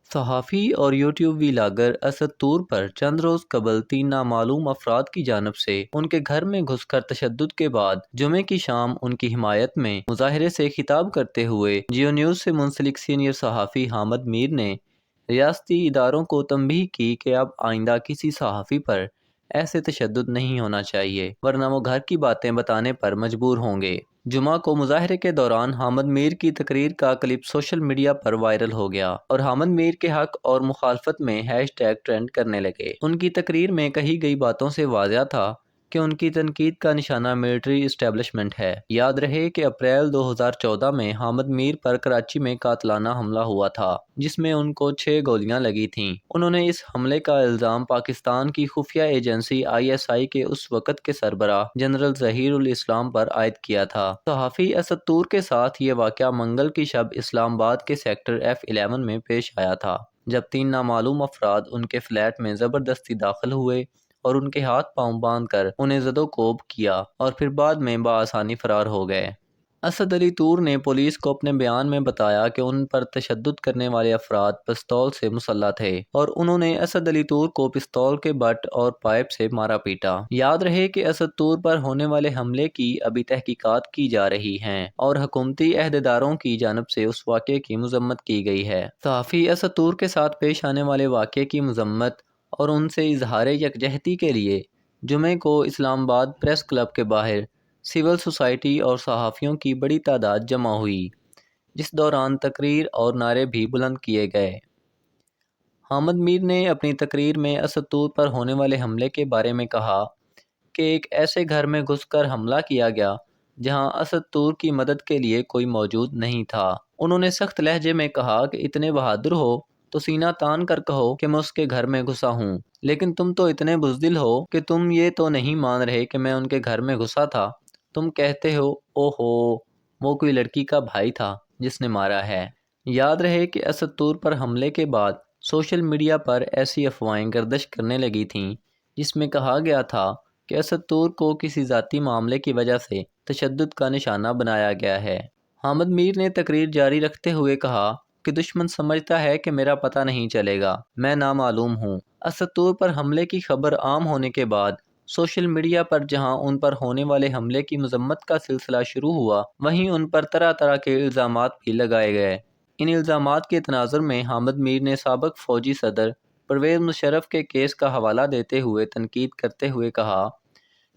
صحافی اور YouTube vlogger Asad طور پر چند روز قبل 3 نامعلوم افراد کی جانب سے ان کے گھر میں گھس کر تشدد کے بعد جمعے کی شام ان کی حمایت میں مظاہرے سے خطاب کرتے ہوئے جیو نیوز سے منسلک سینئر صحافی حامد میر نے ریاستی اداروں کو تنبیہ کی کہ اب آئندہ کسی صحافی پر ایسے تشدد نہیں ہونا چاہیے، ورنہ وہ گھر کی باتیں بتانے پر مجبور ہوں گے۔ جمعہ کو مظاہرے کے دوران حامد میر کی تقریر کا کلپ سوشل میڈیا پر وائرل ہو گیا اور حامد میر کے حق اور مخالفت میں ہیش ٹیگ ٹرینڈ کرنے لگے۔ ان کی تقریر میں کہی گئی باتوں سے واضح تھا کہ ان کی تنقید کا نشانہ ملٹری اسٹیبلشمنٹ ہے۔ یاد رہے کہ اپریل 2014 میں حامد میر پر کراچی میں قاتلانہ حملہ ہوا تھا جس میں ان کو 6 گولیاں لگی تھیں۔ انہوں نے اس حملے کا الزام پاکستان کی خفیہ ایجنسی ISI کے اس وقت کے سربراہ جنرل ظہیر الاسلام پر عائد کیا تھا۔ صحافی اسد طور کے ساتھ یہ واقعہ منگل کی شب اسلام آباد کے سیکٹر F11 میں پیش آیا تھا، جب 3 نامعلوم افراد ان کے فلیٹ میں زبردستی داخل ہوئے اور ان کے ہاتھ پاؤں باندھ کر انہیں زد و کوب کیا اور پھر بعد میں بآسانی فرار ہو گئے۔ اسد علی طور نے پولیس کو اپنے بیان میں بتایا کہ ان پر تشدد کرنے والے افراد پستول سے مسلح تھے اور انہوں نے اسد علی طور کو پستول کے بٹ اور پائپ سے مارا پیٹا۔ یاد رہے کہ اسد طور پر ہونے والے حملے کی ابھی تحقیقات کی جا رہی ہیں اور حکومتی عہدیداروں کی جانب سے اس واقعے کی مذمت کی گئی ہے۔ صحافی اسد طور کے ساتھ پیش آنے والے واقعے کی مذمت اور ان سے اظہار یکجہتی کے لیے جمعے کو اسلام آباد پریس کلب کے باہر سول سوسائٹی اور صحافیوں کی بڑی تعداد جمع ہوئی، جس دوران تقریر اور نعرے بھی بلند کیے گئے۔ حامد میر نے اپنی تقریر میں اسد طور پر ہونے والے حملے کے بارے میں کہا کہ ایک ایسے گھر میں گھس کر حملہ کیا گیا جہاں اسد طور کی مدد کے لیے کوئی موجود نہیں تھا۔ انہوں نے سخت لہجے میں کہا کہ اتنے بہادر ہو تو سینہ تان کر کہو کہ میں اس کے گھر میں گھسا ہوں، لیکن تم تو اتنے بزدل ہو کہ تم یہ تو نہیں مان رہے کہ میں ان کے گھر میں گھسا تھا، تم کہتے ہو اوہو وہ کوئی لڑکی کا بھائی تھا جس نے مارا ہے۔ یاد رہے کہ اسد طور پر حملے کے بعد سوشل میڈیا پر ایسی افواہیں گردش کرنے لگی تھیں جس میں کہا گیا تھا کہ اسد طور کو کسی ذاتی معاملے کی وجہ سے تشدد کا نشانہ بنایا گیا ہے۔ حامد میر نے تقریر جاری رکھتے ہوئے کہا کہ دشمن سمجھتا ہے کہ میرا پتہ نہیں چلے گا، میں نامعلوم ہوں۔ اسد طور پر حملے کی خبر عام ہونے کے بعد سوشل میڈیا پر جہاں ان پر ہونے والے حملے کی مذمت کا سلسلہ شروع ہوا، وہیں ان پر طرح طرح کے الزامات بھی لگائے گئے۔ ان الزامات کے تناظر میں حامد میر نے سابق فوجی صدر پرویز مشرف کے کیس کا حوالہ دیتے ہوئے تنقید کرتے ہوئے کہا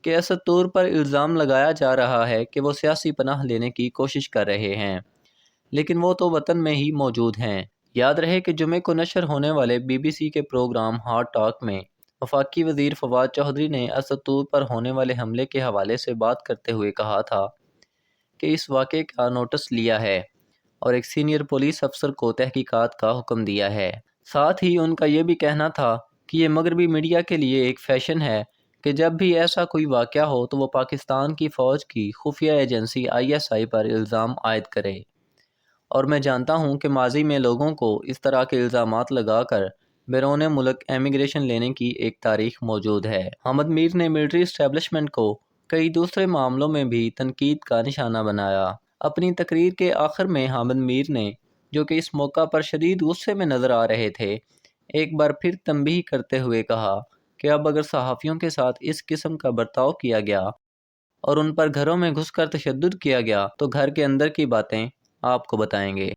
کہ اسد طور پر الزام لگایا جا رہا ہے کہ وہ سیاسی پناہ لینے کی کوشش کر رہے ہیں، لیکن وہ تو وطن میں ہی موجود ہیں۔ یاد رہے کہ جمعے کو نشر ہونے والے BBC کے پروگرام ہارٹ ٹاک میں وفاقی وزیر فواد چودھری نے اسد طور پر ہونے والے حملے کے حوالے سے بات کرتے ہوئے کہا تھا کہ اس واقعے کا نوٹس لیا ہے اور ایک سینئر پولیس افسر کو تحقیقات کا حکم دیا ہے۔ ساتھ ہی ان کا یہ بھی کہنا تھا کہ یہ مغربی میڈیا کے لیے ایک فیشن ہے کہ جب بھی ایسا کوئی واقعہ ہو تو وہ پاکستان کی فوج کی خفیہ ایجنسی ISI پر الزام عائد کرے، اور میں جانتا ہوں کہ ماضی میں لوگوں کو اس طرح کے الزامات لگا کر بیرون ملک امیگریشن لینے کی ایک تاریخ موجود ہے۔ حامد میر نے ملٹری اسٹیبلشمنٹ کو کئی دوسرے معاملوں میں بھی تنقید کا نشانہ بنایا۔ اپنی تقریر کے آخر میں حامد میر نے، جو کہ اس موقع پر شدید غصے میں نظر آ رہے تھے، ایک بار پھر تنبیہ کرتے ہوئے کہا کہ اب اگر صحافیوں کے ساتھ اس قسم کا برتاؤ کیا گیا اور ان پر گھروں میں گھس کر تشدد کیا گیا تو گھر کے اندر کی باتیں آپ کو بتائیں گے۔